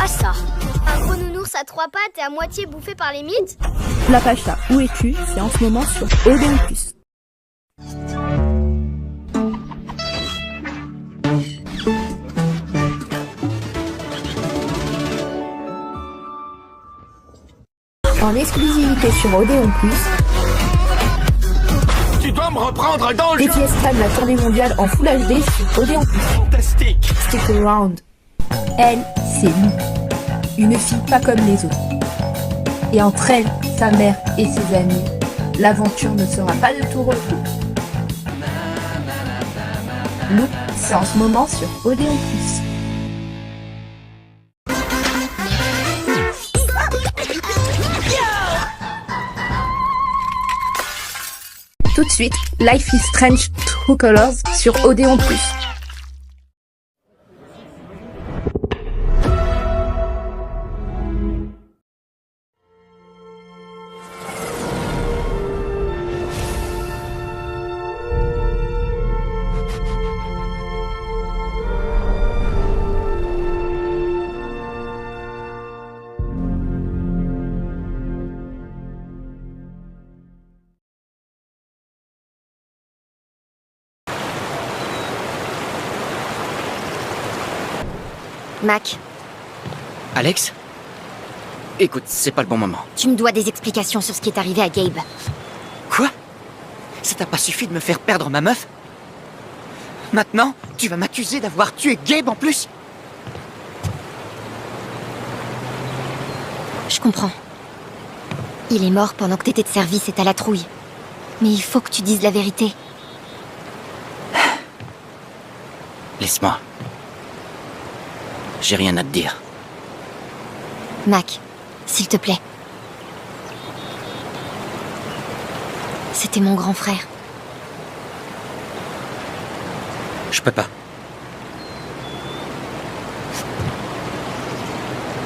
quoi ça? Un gros nounours à trois pattes et à moitié bouffé par les mythes? La Pacha, où es-tu? C'est en ce moment sur Odeon+. En exclusivité sur Odeon+, tu dois me reprendre dans le jeu. Betty Estrade, la tournée mondiale en Full HD sur Odeon+. Fantastique. Stick around. Elle, c'est nous. Une fille pas comme les autres. Et entre elle, sa mère et ses amis, l'aventure ne sera pas de tout repos. Loop, c'est en ce moment sur Odeon+. Tout de suite, Life is Strange True Colors sur Odeon+. Mac, Alex? Écoute, c'est pas le bon moment. tu me dois des explications sur ce qui est arrivé à Gabe. Quoi? Ça t'a pas suffi de me faire perdre ma meuf? Maintenant, tu vas m'accuser d'avoir tué Gabe en plus? Je comprends. Il est mort pendant que t'étais de service et t'as la trouille. Mais il faut que tu dises la vérité. Laisse-moi. J'ai rien à te dire. Mac, s'il te plaît. C'était mon grand frère. Je peux pas.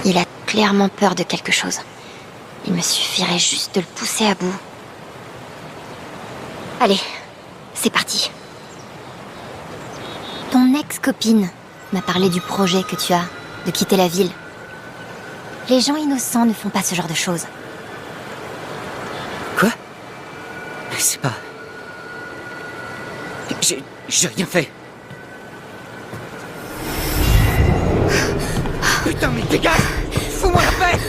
Il a clairement peur de quelque chose. Il me suffirait juste de le pousser à bout. Allez, c'est parti. Ton ex-copine m'a parlé du projet que tu as, de quitter la ville. Les gens innocents ne font pas ce genre de choses. Quoi? C'est pas... J'ai rien fait. Putain, mais dégage! Fous-moi la paix!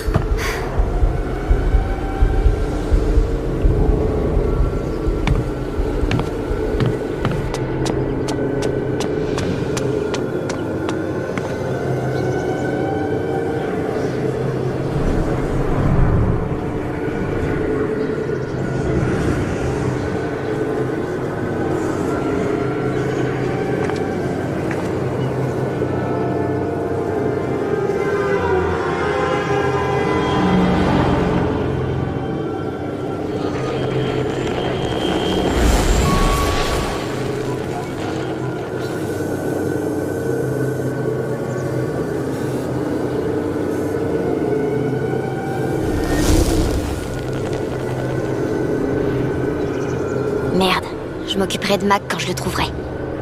Merde, je m'occuperai de Mac quand je le trouverai.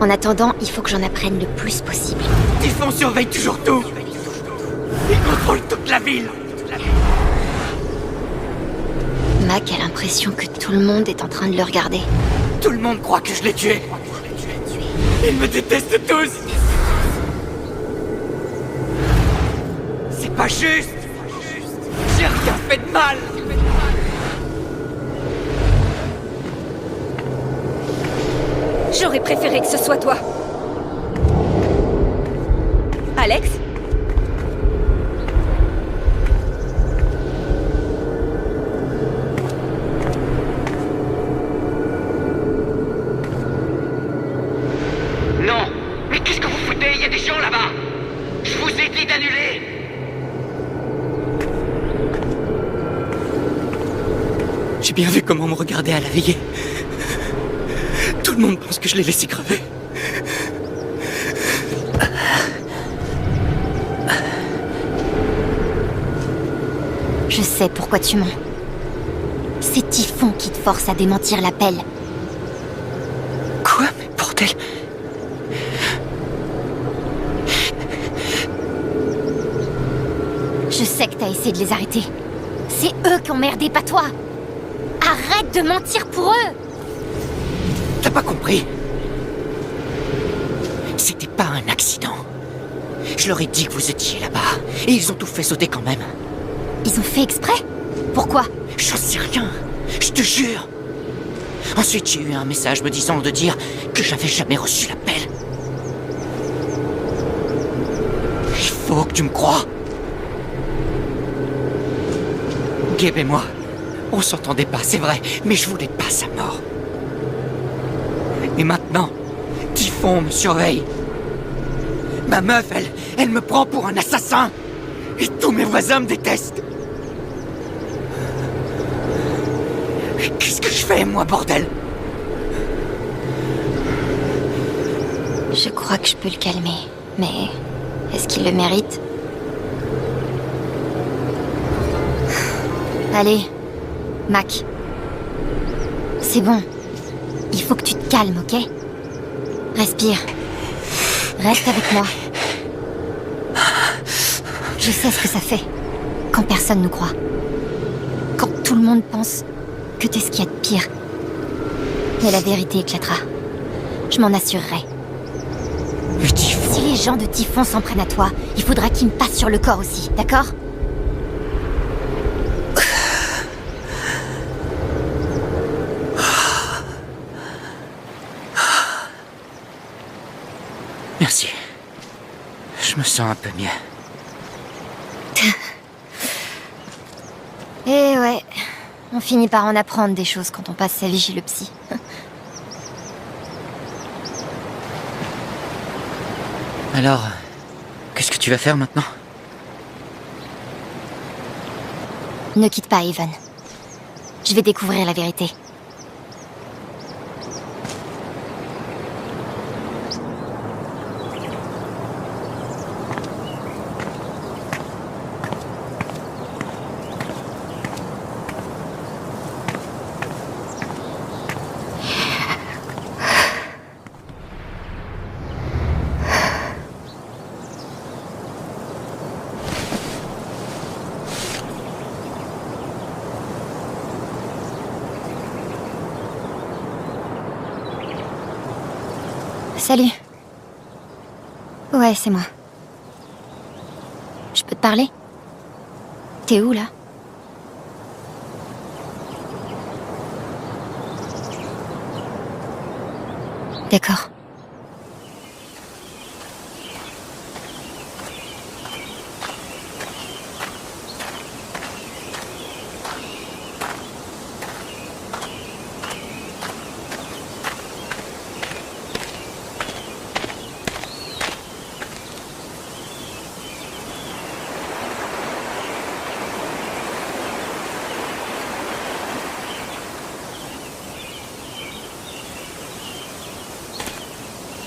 En attendant, il faut que j'en apprenne le plus possible. Typhon surveille toujours tout. Il contrôle toute la ville. Mac a l'impression que tout le monde est en train de le regarder. Tout le monde croit que je l'ai tué. Ils me détestent tous. C'est pas juste. J'ai rien fait de mal. J'aurais préféré que ce soit toi. Alex? Non. Mais qu'est-ce que vous foutez? Il y a des gens là-bas. Je vous ai dit d'annuler. J'ai bien vu comment on me regardait à la veillée. Tout le monde pense que je l'ai laissé crever. Je sais pourquoi tu mens. C'est Typhon qui te force à démentir l'appel. Quoi? Mais bordel! Je sais que t'as essayé de les arrêter. C'est eux qui ont merdé, pas toi. Arrête de mentir pour eux. T'as pas compris? C'était pas un accident. Je leur ai dit que vous étiez là-bas, et ils ont tout fait sauter quand même. Ils ont fait exprès? Pourquoi? J'en sais rien, je te jure. Ensuite, j'ai eu un message me disant de dire que j'avais jamais reçu l'appel. Il faut que tu me crois. Gabe et moi, on s'entendait pas, c'est vrai, mais je voulais pas sa mort. Et maintenant, Typhon me surveille. Ma meuf, elle me prend pour un assassin. Et tous mes voisins me détestent. Qu'est-ce que je fais, moi, bordel? Je crois que je peux le calmer, mais est-ce qu'il le mérite? Allez, Mac. C'est bon. Il faut que tu te calmes, ok? Respire. Reste avec moi. Je sais ce que ça fait quand personne nous croit. Quand tout le monde pense que t'es ce qu'il y a de pire. Mais la vérité éclatera. Je m'en assurerai. Mais Typhon... Si les gens de Typhon s'en prennent à toi, il faudra qu'ils me passent sur le corps aussi, d'accord? Merci. Je me sens un peu mieux. Eh ouais, on finit par en apprendre des choses quand on passe sa vie chez le psy. Alors, qu'est-ce que tu vas faire maintenant? Ne quitte pas, Evan. Je vais découvrir la vérité. Salut. Ouais, c'est moi. Je peux te parler? T'es où, là? D'accord.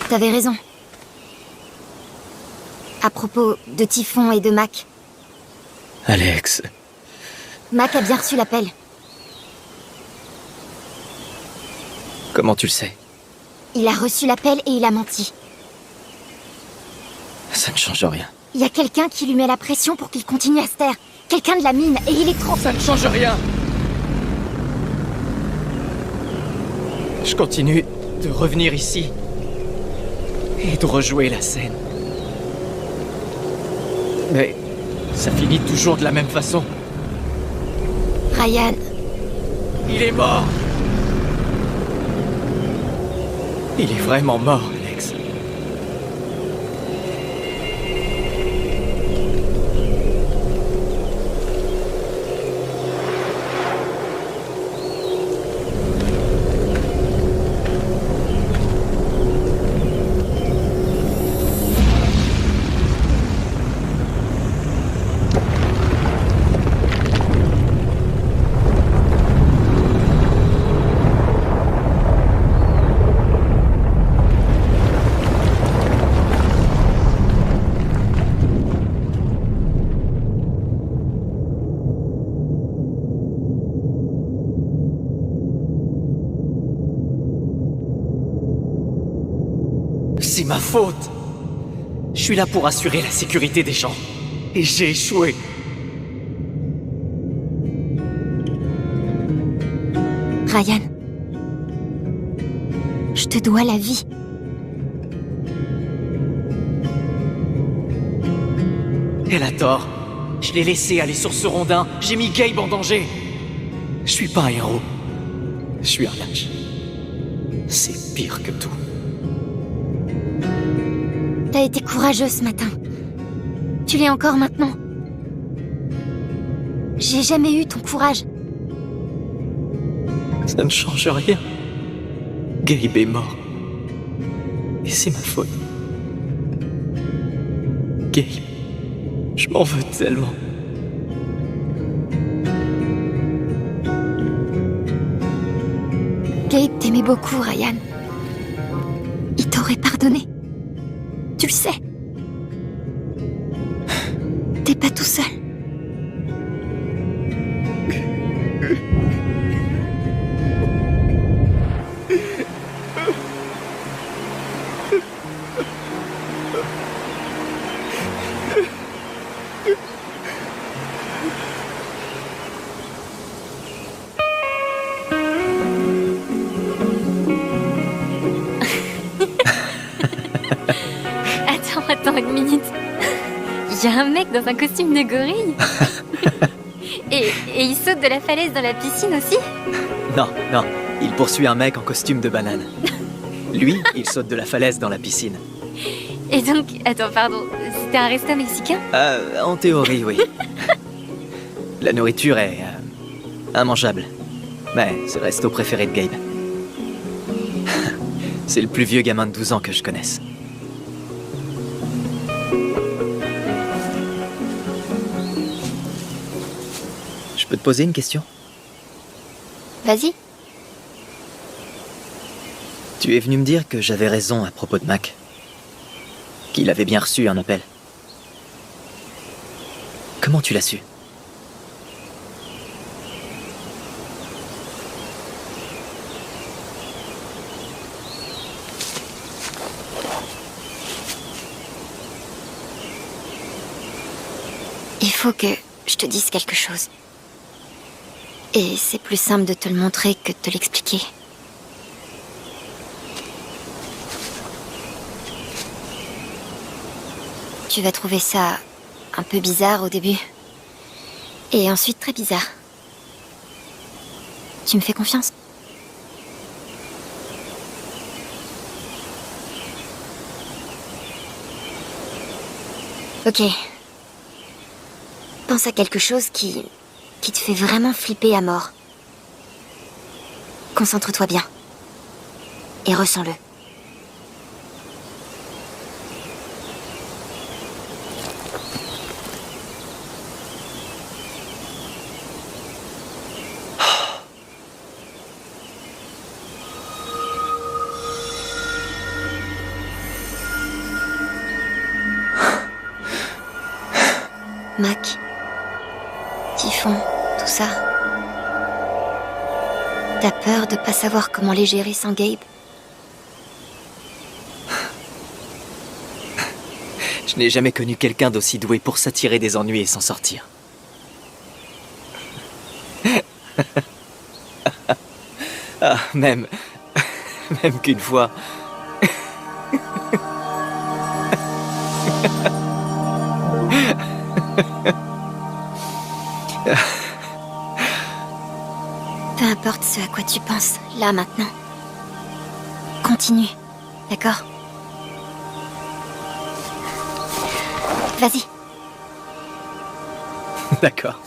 T'avais raison. À propos de Typhon et de Mac. Alex... Mac a bien reçu l'appel. Comment tu le sais? Il a reçu l'appel et il a menti. Ça ne change rien. Il y a quelqu'un qui lui met la pression pour qu'il continue à se taire. Quelqu'un de la mine, et il est trop... Ça ne change rien! Je continue de revenir ici et de rejouer la scène. Mais ça finit toujours de la même façon. Ryan, Il est mort! Il est vraiment mort, Alex. C'est ma faute. Je suis là pour assurer la sécurité des gens. Et j'ai échoué. Ryan. Je te dois la vie. Elle a tort. Je l'ai laissé aller sur ce rondin. J'ai mis Gabe en danger. Je suis pas un héros. Je suis un lâche. C'est pire que tout. T'as été courageux ce matin. Tu l'es encore maintenant. J'ai jamais eu ton courage. Ça ne change rien. Gabe est mort. Et c'est ma faute. Gabe, je m'en veux tellement. Gabe t'aimait beaucoup, Ryan. Il t'aurait pardonné. Tu le sais. T'es pas tout seul. Attends une minute. Il y a un mec dans un costume de gorille. et il saute de la falaise dans la piscine aussi. Non, il poursuit un mec en costume de banane. Lui, il saute de la falaise dans la piscine. Et donc, attends, pardon, c'était un resto mexicain? En théorie, oui. La nourriture est immangeable. Mais c'est le resto préféré de Gabe. C'est le plus vieux gamin de 12 ans que je connaisse. Je peux te poser une question? Vas-y. Tu es venu me dire que j'avais raison à propos de Mac. Qu'il avait bien reçu un appel. Comment tu l'as su? Il faut que je te dise quelque chose. Et c'est plus simple de te le montrer que de te l'expliquer. Tu vas trouver ça un peu bizarre au début. Et ensuite très bizarre. Tu me fais confiance? Ok. Pense à quelque chose qui te fait vraiment flipper à mort. Concentre-toi bien. Et ressens-le. Mac, Typhon, tout ça. T'as peur de pas savoir comment les gérer sans Gabe? Je n'ai jamais connu quelqu'un d'aussi doué pour s'attirer des ennuis et s'en sortir. Ah, même qu'une fois... Peu importe ce à quoi tu penses, là, maintenant. Continue, d'accord? Vas-y. D'accord.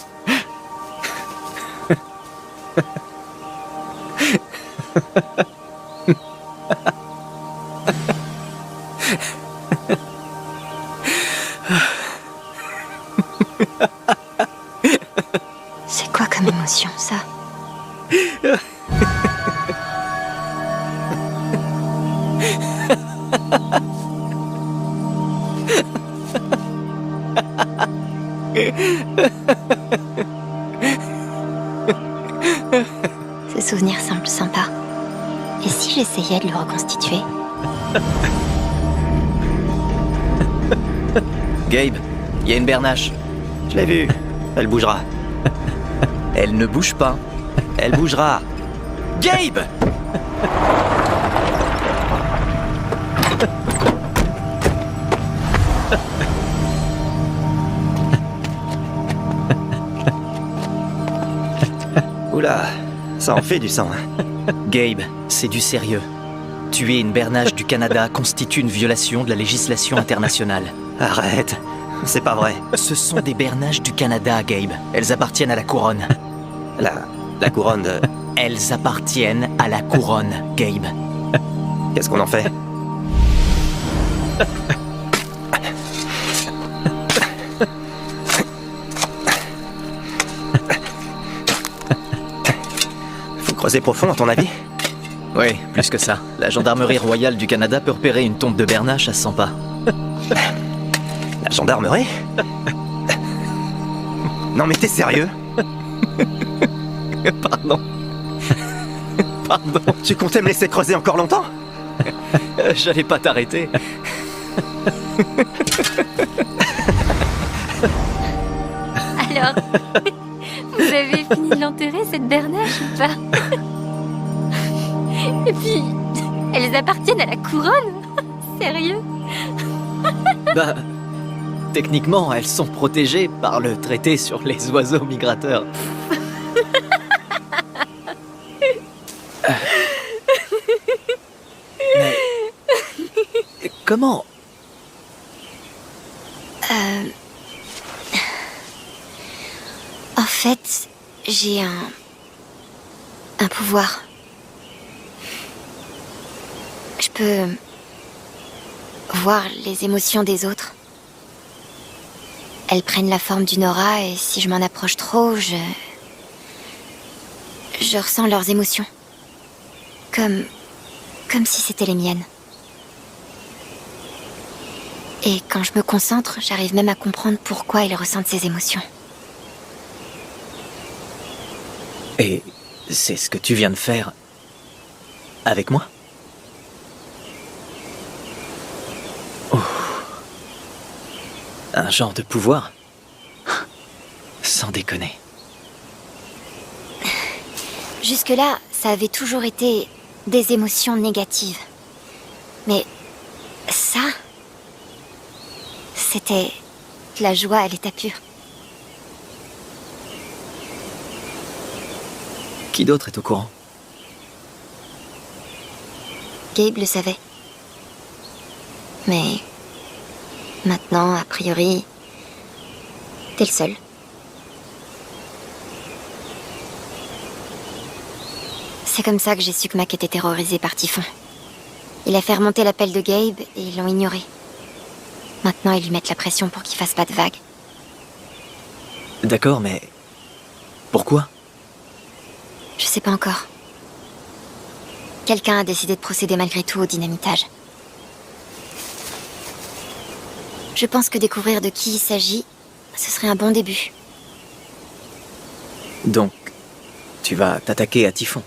C'est quoi comme émotion, ça? Ce souvenir semble sympa. Et si j'essayais de le reconstituer? Gabe, il y a une bernache. Je l'ai vue. Elle bougera. Elle ne bouge pas. Elle bougera. Gabe! Oula, ça en fait du sang. Gabe, c'est du sérieux. Tuer une bernache du Canada constitue une violation de la législation internationale. Arrête, c'est pas vrai. Ce sont des bernaches du Canada, Gabe. Elles appartiennent à la couronne. La couronne de... Elles appartiennent à la couronne, Gabe. Qu'est-ce qu'on en fait? Faut creuser profond, à ton avis? Oui, plus que ça. La gendarmerie royale du Canada peut repérer une tombe de bernache à 100 pas. La gendarmerie? Non mais t'es sérieux? Pardon. Pardon. Tu comptais me laisser creuser encore longtemps? J'allais pas t'arrêter. Alors, vous avez fini de l'enterrer, cette bernache, ou pas? Et puis, elles appartiennent à la couronne? Sérieux? Bah, techniquement, elles sont protégées par le traité sur les oiseaux migrateurs. Mais... Comment? En fait, j'ai un pouvoir. Je peux voir les émotions des autres. Elles prennent la forme d'une aura et si je m'en approche trop, je ressens leurs émotions. Comme si c'était les miennes. Et quand je me concentre, j'arrive même à comprendre pourquoi ils ressentent ces émotions. Et c'est ce que tu viens de faire avec moi? Oh. Un genre de pouvoir? Sans déconner. Jusque-là, ça avait toujours été des émotions négatives. Mais ça, c'était de la joie à l'état pur. Qui d'autre est au courant? Gabe le savait. Mais maintenant, a priori, t'es le seul. C'est comme ça que j'ai su que Mac était terrorisé par Typhon. Il a fait remonter l'appel de Gabe et ils l'ont ignoré. Maintenant, ils lui mettent la pression pour qu'il fasse pas de vagues. D'accord, mais... pourquoi? Je sais pas encore. Quelqu'un a décidé de procéder malgré tout au dynamitage. Je pense que découvrir de qui il s'agit, ce serait un bon début. Donc, tu vas t'attaquer à Typhon?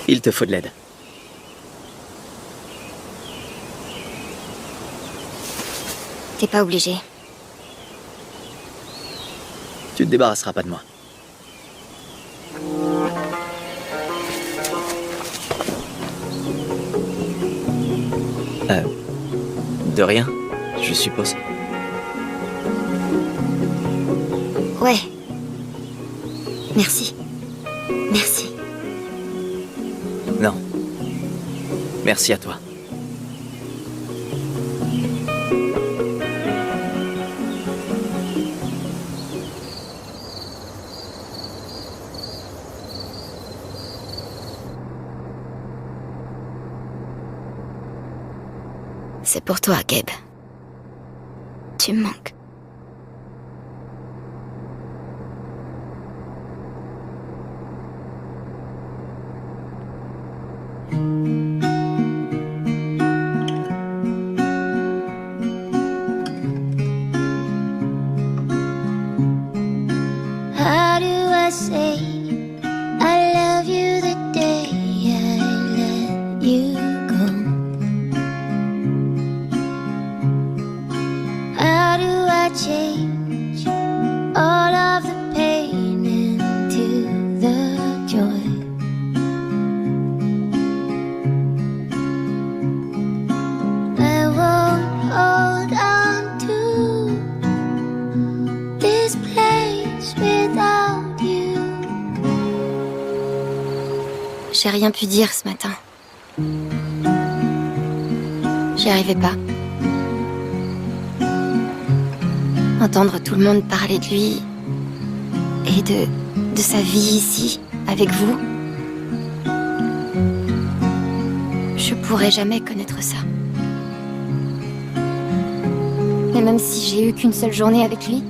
Il te faut de l'aide. T'es pas obligé. Tu te débarrasseras pas de moi. De rien, je suppose. Ouais. Merci. Merci. Non. Merci à toi. C'est pour toi, Gabe. Tu me manques. How do I say I love you the day I let you go? How do I change J'ai rien pu dire ce matin. J'y arrivais pas. Entendre tout le monde parler de lui et de sa vie ici, avec vous. Je pourrais jamais connaître ça. Et même si j'ai eu qu'une seule journée avec lui,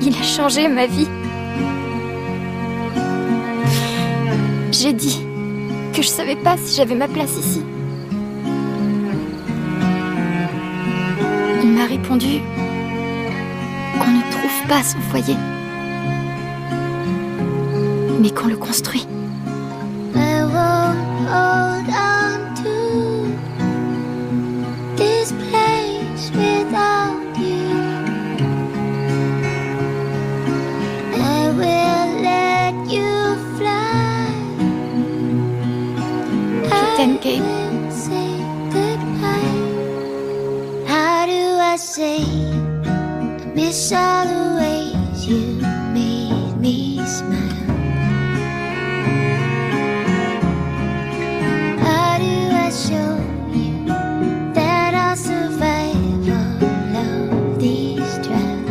il a changé ma vie. J'ai dit que je savais pas si j'avais ma place ici. Il m'a répondu qu'on ne trouve pas son foyer, mais qu'on le construit. I won't hold on to this place without you. I will let you fly. Je t'aime, Gabe. I will say goodbye. How do I say I miss all the ways you made me smile? How do I show you that I'll survive all of these trials?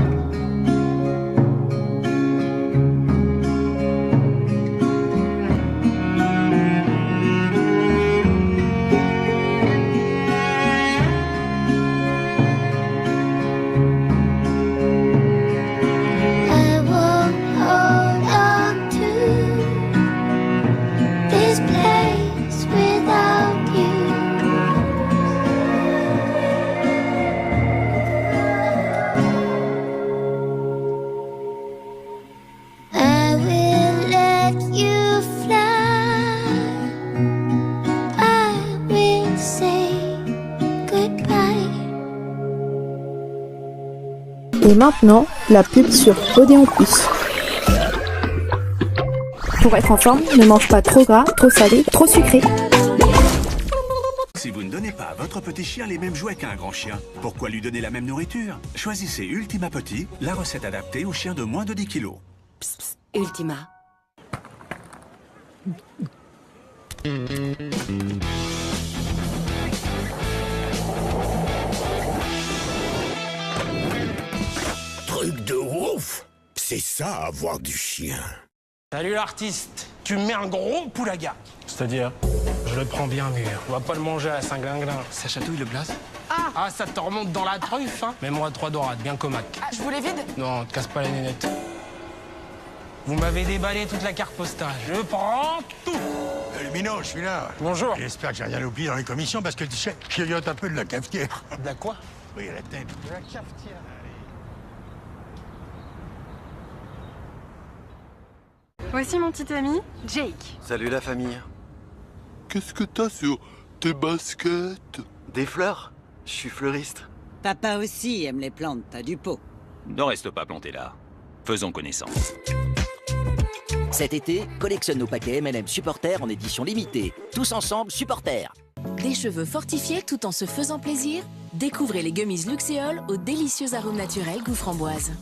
I won't hold on to this place without you. I will let you fly. I will say goodbye. Et maintenant, la pub sur Odéon Plus. Pour être en forme, ne mange pas trop gras, trop salé, trop sucré. Si vous ne donnez pas à votre petit chien les mêmes jouets qu'un grand chien, pourquoi lui donner la même nourriture? Choisissez Ultima Petit, la recette adaptée aux chiens de moins de 10 kilos. Ultima. Truc de ouf! C'est ça, avoir du chien. Salut l'artiste, tu me mets un gros poulaga. C'est-à-dire? Je le prends bien mûr. On va pas le manger à Saint-Glinglin. Ça chatouille le blaze? Ah, ça te remonte dans la truffe, hein? Mets-moi 3 dorades, bien comac. Ah, je vous les vide? Non, te casse pas la nénette. Vous m'avez déballé toute la carte postale. Je prends tout. Minot, je suis là. Bonjour. J'espère que j'ai rien oublié dans les commissions parce que tu sais, je grignote un peu de la cafetière. De la quoi? Oui, la tête. De la cafetière. Voici mon petit ami, Jake. Salut la famille. Qu'est-ce que t'as sur tes baskets? Des fleurs? Je suis fleuriste. Papa aussi aime les plantes, t'as du pot. Ne reste pas planté là. Faisons connaissance. Cet été, collectionne nos paquets M&M Supporter en édition limitée. Tous ensemble, Supporter. Des cheveux fortifiés tout en se faisant plaisir? Découvrez les gummies Luxéol aux délicieux arômes naturels goût framboise.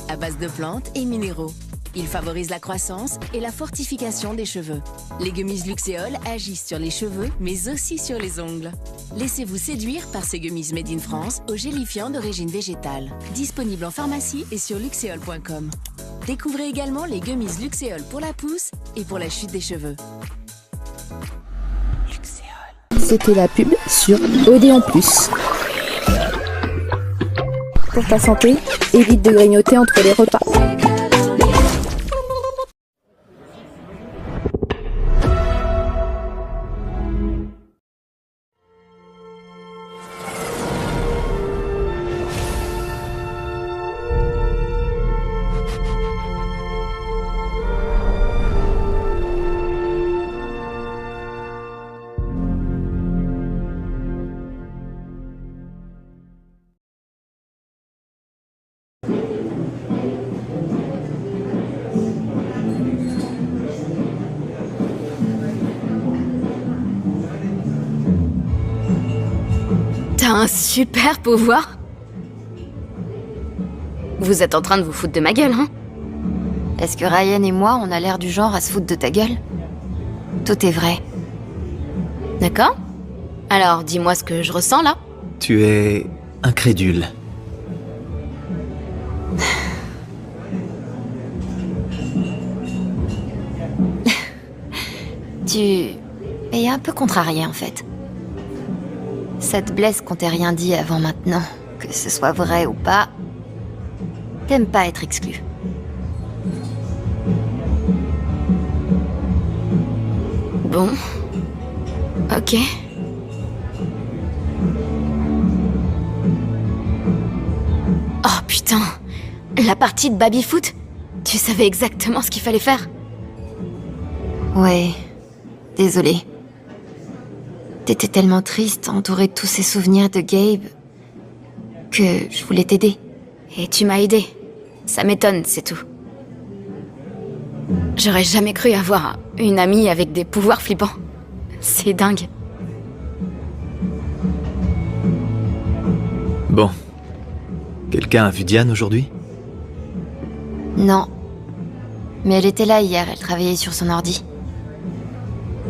À base de plantes et minéraux. Ils favorisent la croissance et la fortification des cheveux. Les gummies Luxéol agissent sur les cheveux, mais aussi sur les ongles. Laissez-vous séduire par ces gummies made in France aux gélifiants d'origine végétale. Disponibles en pharmacie et sur luxéol.com. Découvrez également les gummies Luxéol pour la pousse et pour la chute des cheveux. C'était la pub sur Odéon Plus. Pour ta santé, évite de grignoter entre les repas. T'as un super pouvoir. Vous êtes en train de vous foutre de ma gueule, hein? Est-ce que Ryan et moi, on a l'air du genre à se foutre de ta gueule? Tout est vrai. D'accord? Alors, dis-moi ce que je ressens là. Tu es incrédule. Tu es un peu contrarié en fait. Ça te blesse qu'on t'ait rien dit avant maintenant, que ce soit vrai ou pas. T'aimes pas être exclu. Bon. Ok. Oh putain! La partie de baby-foot? Tu savais exactement ce qu'il fallait faire? Ouais. Désolée. T'étais tellement triste, entourée de tous ces souvenirs de Gabe, que je voulais t'aider. Et tu m'as aidé. Ça m'étonne, c'est tout. J'aurais jamais cru avoir une amie avec des pouvoirs flippants. C'est dingue. Bon. Quelqu'un a vu Diane aujourd'hui? Non. Mais elle était là hier, elle travaillait sur son ordi.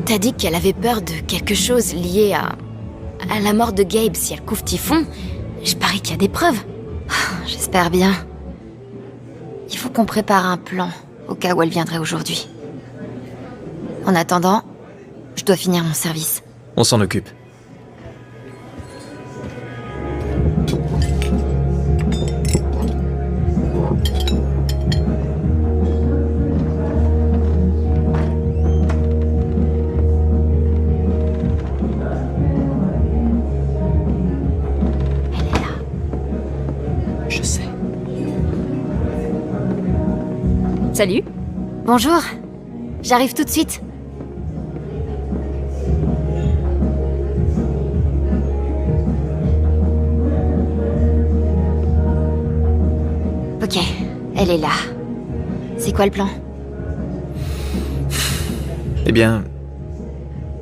T'as dit qu'elle avait peur de quelque chose lié à la mort de Gabe si elle couvre Typhon. Je parie qu'il y a des preuves. J'espère bien. Il faut qu'on prépare un plan au cas où elle viendrait aujourd'hui. En attendant, je dois finir mon service. On s'en occupe. Je sais. Salut. Bonjour. J'arrive tout de suite. Ok, elle est là. C'est quoi le plan? Eh bien,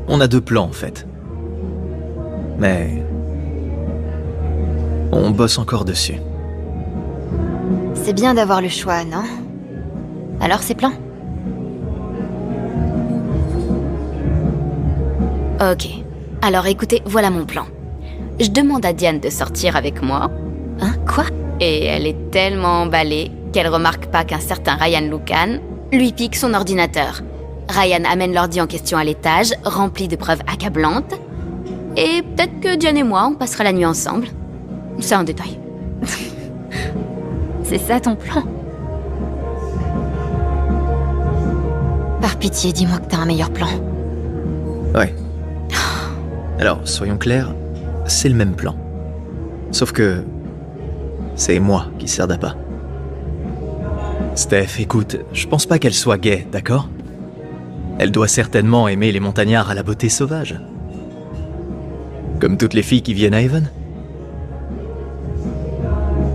on a deux plans en fait. Mais on bosse encore dessus. C'est bien d'avoir le choix, non? Alors c'est plan? Ok. Alors écoutez, voilà mon plan. Je demande à Diane de sortir avec moi. Hein? Quoi? Et elle est tellement emballée qu'elle remarque pas qu'un certain Ryan Lucan lui pique son ordinateur. Ryan amène l'ordi en question à l'étage, rempli de preuves accablantes. Et peut-être que Diane et moi, on passera la nuit ensemble. C'est un détail. C'est ça ton plan? Par pitié, dis-moi que t'as un meilleur plan. Ouais. Alors, soyons clairs, c'est le même plan. Sauf que c'est moi qui sers d'appât. Steph, écoute, je pense pas qu'elle soit gaie, d'accord? Elle doit certainement aimer les montagnards à la beauté sauvage. Comme toutes les filles qui viennent à Haven.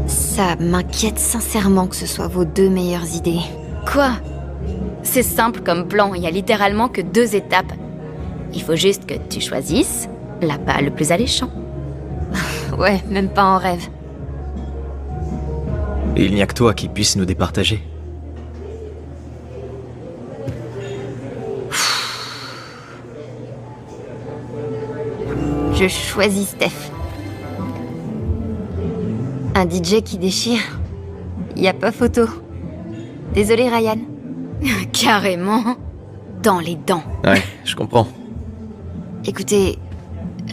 Ça m'inquiète sincèrement que ce soit vos deux meilleures idées. Quoi? C'est simple comme plan, il y a littéralement que 2 étapes. Il faut juste que tu choisisses l'appât le plus alléchant. Ouais, même pas en rêve. Et il n'y a que toi qui puisse nous départager. Je choisis Steph. Un DJ qui déchire. Y a pas photo. Désolé Ryan. Carrément. Dans les dents. Ouais, je comprends. Écoutez,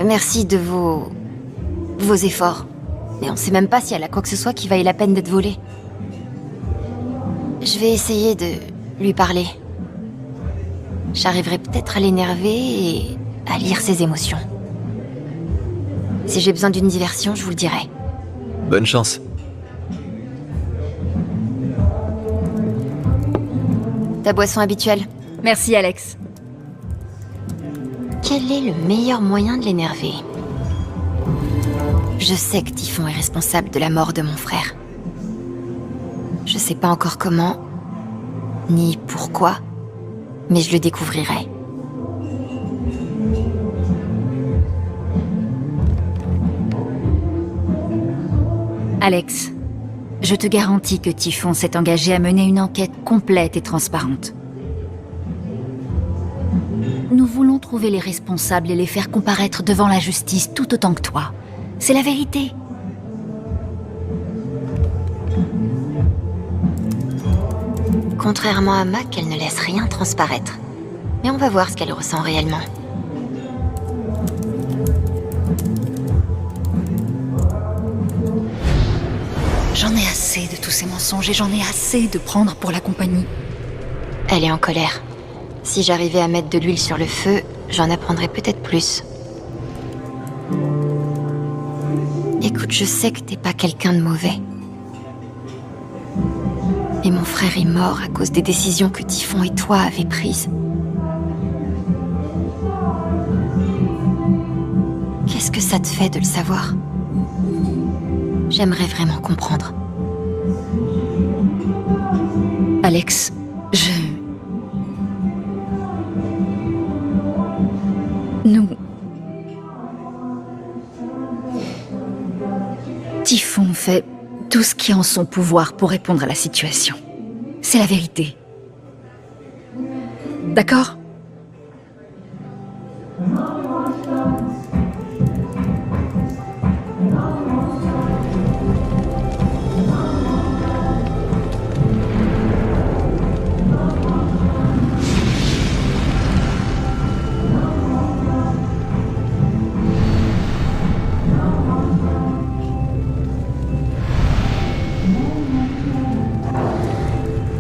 merci de vos efforts. Mais on sait même pas si elle a quoi que ce soit qui vaille la peine d'être volé. Je vais essayer de lui parler. J'arriverai peut-être à l'énerver et à lire ses émotions. Si j'ai besoin d'une diversion, je vous le dirai. Bonne chance. Ta boisson habituelle. Merci Alex. Quel est le meilleur moyen de l'énerver? Je sais que Typhon est responsable de la mort de mon frère. Je sais pas encore comment, ni pourquoi, mais je le découvrirai. Alex, je te garantis que Typhon s'est engagé à mener une enquête complète et transparente. Nous voulons trouver les responsables et les faire comparaître devant la justice tout autant que toi. C'est la vérité. Contrairement à Mac, elle ne laisse rien transparaître. Mais on va voir ce qu'elle ressent réellement. J'en ai assez de tous ces mensonges et j'en ai assez de prendre pour la compagnie. Elle est en colère. Si j'arrivais à mettre de l'huile sur le feu, j'en apprendrais peut-être plus. Écoute, je sais que t'es pas quelqu'un de mauvais. Mais mon frère est mort à cause des décisions que Typhon et toi avez prises. Qu'est-ce que ça te fait de le savoir? J'aimerais vraiment comprendre. Alex, Typhon fait tout ce qui est en son pouvoir pour répondre à la situation. C'est la vérité. D'accord ?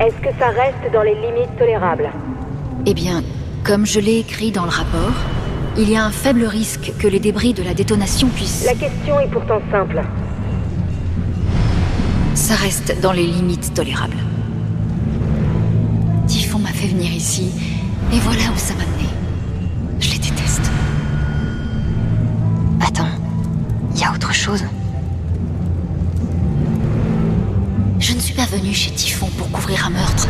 Est-ce que ça reste dans les limites tolérables? Eh bien, comme je l'ai écrit dans le rapport, il y a un faible risque que les débris de la détonation puissent... La question est pourtant simple. Ça reste dans les limites tolérables. Typhon m'a fait venir ici, et voilà où ça m'a mené. Je les déteste. Attends, il y a autre chose. Je ne suis pas venue chez Typhon pour couvrir un meurtre.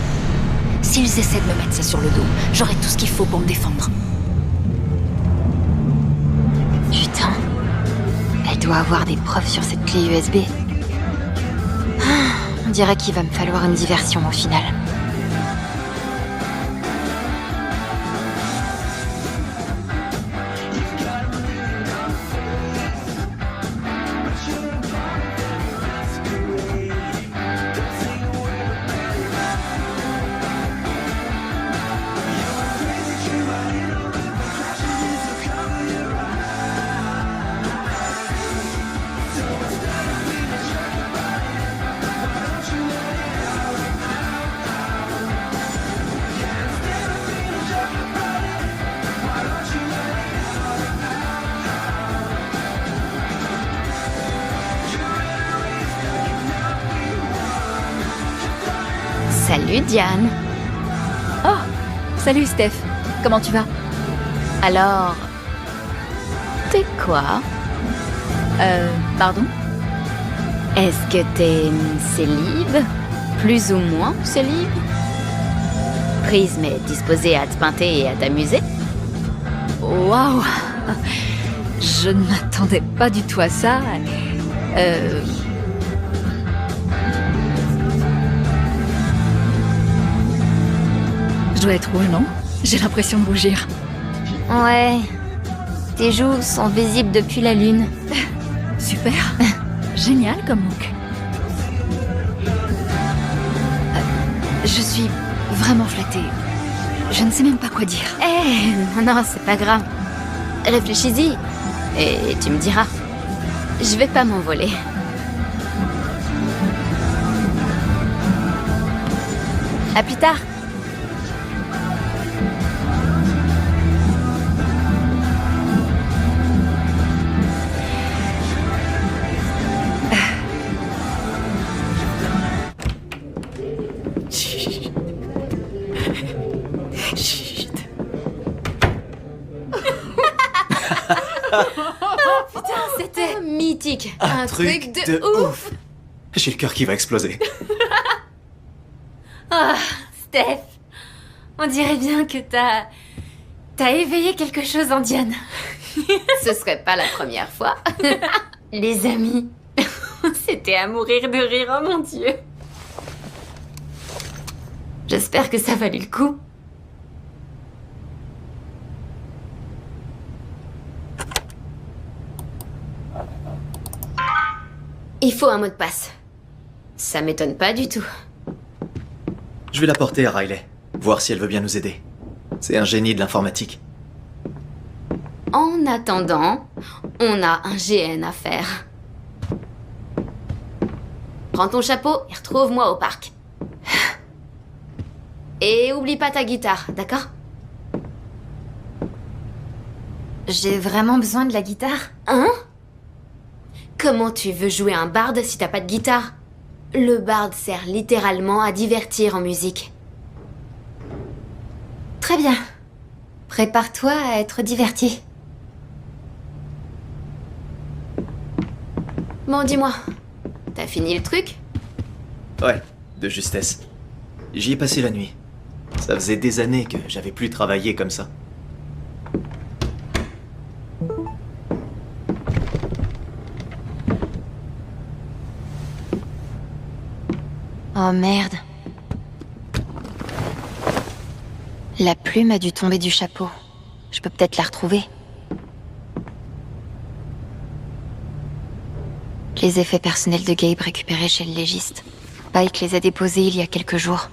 S'ils essaient de me mettre ça sur le dos, j'aurai tout ce qu'il faut pour me défendre. Putain. Elle doit avoir des preuves sur cette clé USB. On dirait qu'il va me falloir une diversion au final. Salut Diane. Oh, salut Steph. Comment tu vas? Alors, t'es quoi? Pardon? Est-ce que t'es célib? Plus ou moins célib? Prise mais disposée à te pinter et à t'amuser? Waouh! Je ne m'attendais pas du tout à ça. Je dois être rouge, non? J'ai l'impression de rougir. Ouais. Tes joues sont visibles depuis la lune. Super. Génial comme look. Je suis vraiment flattée. Je ne sais même pas quoi dire. Non, c'est pas grave. Réfléchis-y. Et tu me diras. Je vais pas m'envoler. À plus tard. Oh putain, c'était mythique. Un truc de ouf. J'ai le cœur qui va exploser. Ah, Steph. On dirait bien que t'as éveillé quelque chose en Diane. Ce serait pas la première fois. Les amis, c'était à mourir de rire, oh mon Dieu. J'espère que ça valait le coup. Il faut un mot de passe. Ça m'étonne pas du tout. Je vais la porter à Riley, voir si elle veut bien nous aider. C'est un génie de l'informatique. En attendant, on a un GN à faire. Prends ton chapeau et retrouve-moi au parc. Et oublie pas ta guitare, d'accord? J'ai vraiment besoin de la guitare? Hein? Comment tu veux jouer un barde si t'as pas de guitare? Le barde sert littéralement à divertir en musique. Très bien. Prépare-toi à être diverti. Bon, dis-moi, t'as fini le truc? Ouais, de justesse. J'y ai passé la nuit. Ça faisait des années que j'avais plus travaillé comme ça. Oh merde. La plume a dû tomber du chapeau. Je peux peut-être la retrouver. Les effets personnels de Gabe récupérés chez le légiste. Pike les a déposés il y a quelques jours.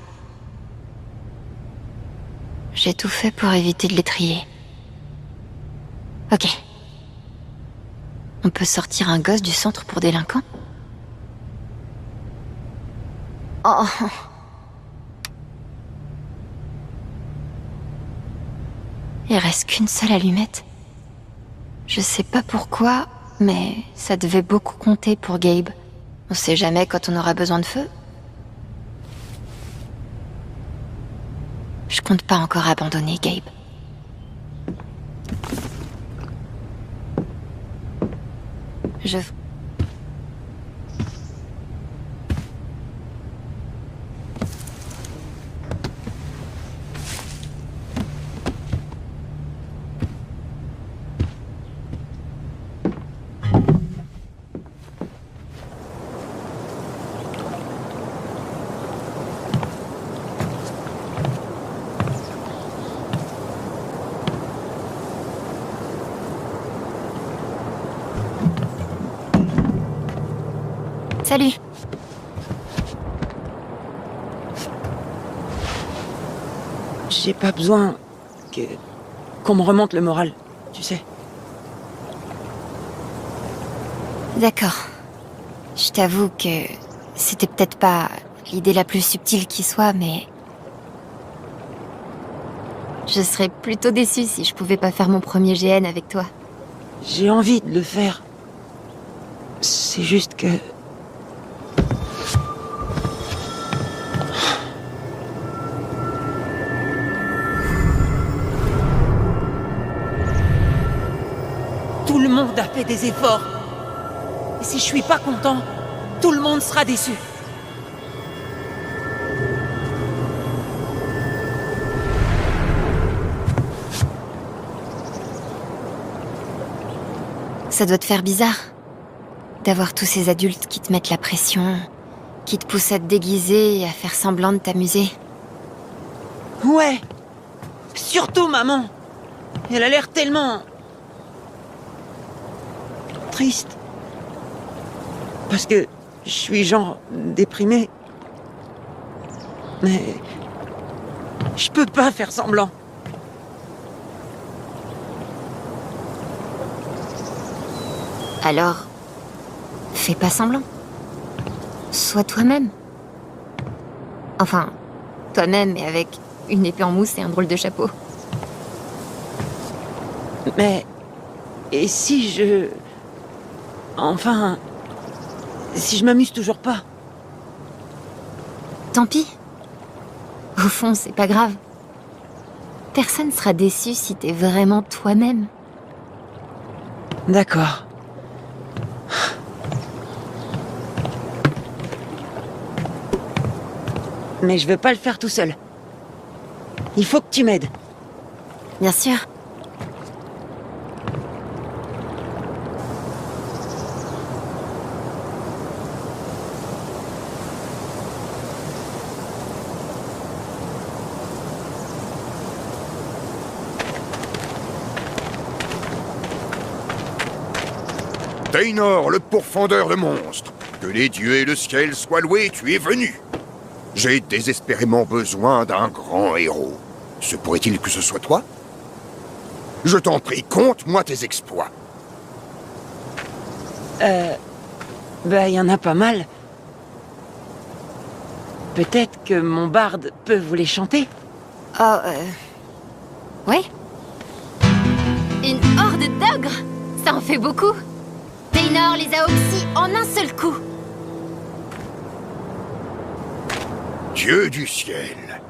J'ai tout fait pour éviter de les trier. Ok. On peut sortir un gosse du centre pour délinquants? Oh. Il reste qu'une seule allumette. Je sais pas pourquoi, mais ça devait beaucoup compter pour Gabe. On sait jamais quand on aura besoin de feu. Je compte pas encore abandonner Gabe. Je... Salut. J'ai pas besoin qu'on me remonte le moral, tu sais. D'accord. Je t'avoue que c'était peut-être pas l'idée la plus subtile qui soit, mais... Je serais plutôt déçue si je pouvais pas faire mon premier GN avec toi. J'ai envie de le faire. C'est juste que... Tout le monde a fait des efforts. Et si je suis pas content, tout le monde sera déçu. Ça doit te faire bizarre d'avoir tous ces adultes qui te mettent la pression, qui te poussent à te déguiser et à faire semblant de t'amuser. Ouais. Surtout maman. Elle a l'air tellement... triste. Parce que je suis genre déprimé. Mais... je peux pas faire semblant. Alors, fais pas semblant. Sois toi-même. Enfin, toi-même mais avec une épée en mousse et un drôle de chapeau. Mais... et si je... enfin... si je m'amuse toujours pas? Tant pis. Au fond, c'est pas grave. Personne sera déçu si t'es vraiment toi-même. D'accord. Mais je veux pas le faire tout seul. Il faut que tu m'aides. Bien sûr. Taynor, le pourfendeur de monstres. Que les dieux et le ciel soient loués, tu es venu. J'ai désespérément besoin d'un grand héros. Se pourrait-il que ce soit toi? Je t'en prie, conte-moi tes exploits. Bah, y en a pas mal. Peut-être que mon barde peut vous les chanter? Oh, ouais. Une horde d'ogres? Ça en fait beaucoup. Taynor les a oxy en un seul coup. Dieu du ciel.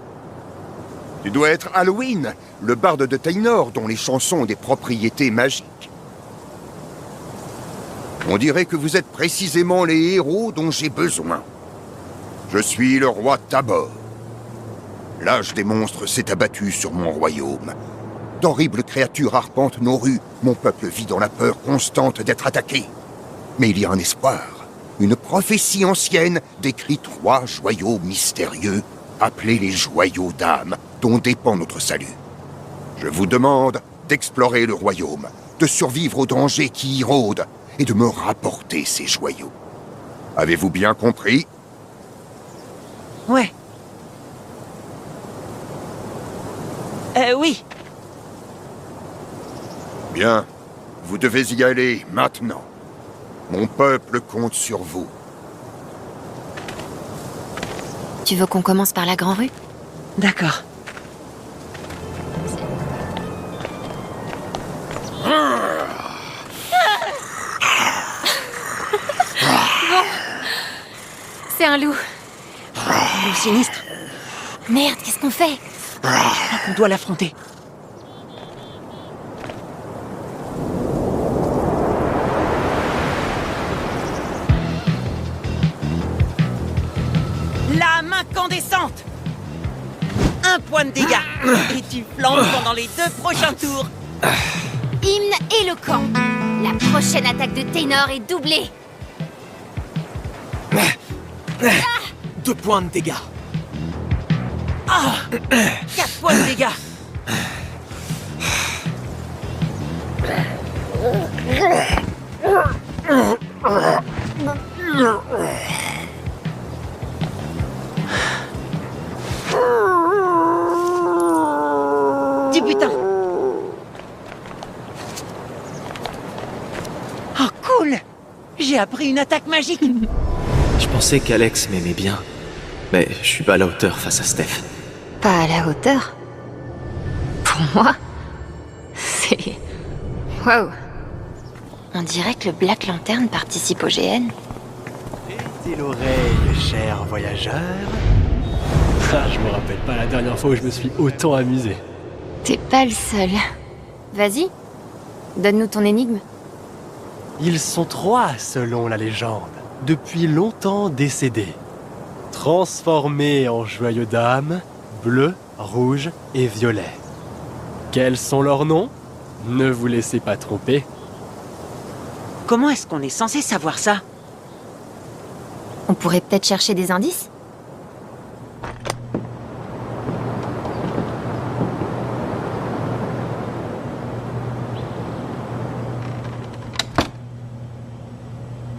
Tu dois être Halloween, le barde de Taynor, dont les chansons ont des propriétés magiques. On dirait que vous êtes précisément les héros dont j'ai besoin. Je suis le roi Tabor. L'âge des monstres s'est abattu sur mon royaume. D'horribles créatures arpentent nos rues. Mon peuple vit dans la peur constante d'être attaqué. Mais il y a un espoir. Une prophétie ancienne décrit 3 joyaux mystérieux, appelés les joyaux d'âme, dont dépend notre salut. Je vous demande d'explorer le royaume, de survivre aux dangers qui y rôdent, et de me rapporter ces joyaux. Avez-vous bien compris? Ouais. Oui. Bien. Vous devez y aller maintenant. Mon peuple compte sur vous. Tu veux qu'on commence par la grande rue? D'accord. Bon. C'est un loup. Le sinistre. Merde, qu'est-ce qu'on fait? On doit l'affronter. Lame incandescente. 1 point de dégâts. Et tu flanques pendant les 2 prochains tours. Hymne éloquent. La prochaine attaque de Taynor est doublée. 2 points de dégâts. 4 points de dégâts. Putain. Oh cool. J'ai appris une attaque magique. Je pensais qu'Alex m'aimait bien, mais je suis pas à la hauteur face à Steph. Pas à la hauteur? Pour moi? C'est... Waouh. On dirait que le Black Lantern participe au GN. Et l'oreille, cher voyageur. Ah, je me rappelle pas la dernière fois où je me suis autant amusé. T'es pas le seul. Vas-y, donne-nous ton énigme. Ils sont 3 selon la légende, depuis longtemps décédés. Transformés en joyaux d'âme, bleu, rouge et violet. Quels sont leurs noms? Ne vous laissez pas tromper. Comment est-ce qu'on est censé savoir ça? On pourrait peut-être chercher des indices?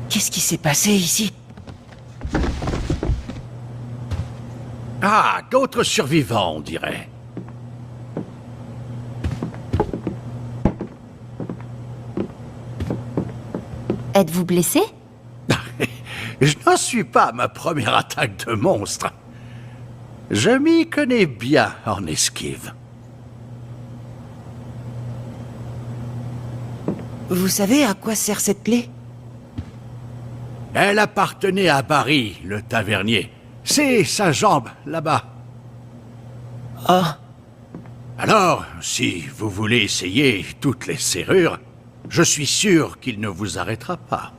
Qu'est-ce qui s'est passé ici? Ah, d'autres survivants, on dirait. Êtes-vous blessé? Je n'en suis pas à ma première attaque de monstre. Je m'y connais bien en esquive. Vous savez à quoi sert cette clé? Elle appartenait à Barry, le tavernier. C'est sa jambe, là-bas. Ah. Alors, si vous voulez essayer toutes les serrures, je suis sûr qu'il ne vous arrêtera pas.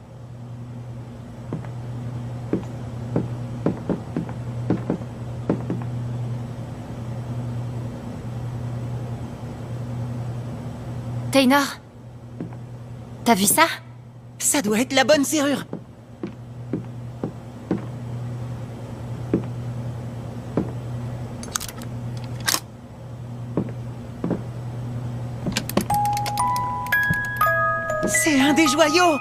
Taynor, t'as vu ça? Ça doit être la bonne serrure. C'est un des joyaux.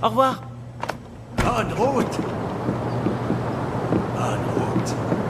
Au revoir. Bonne route. Bonne route.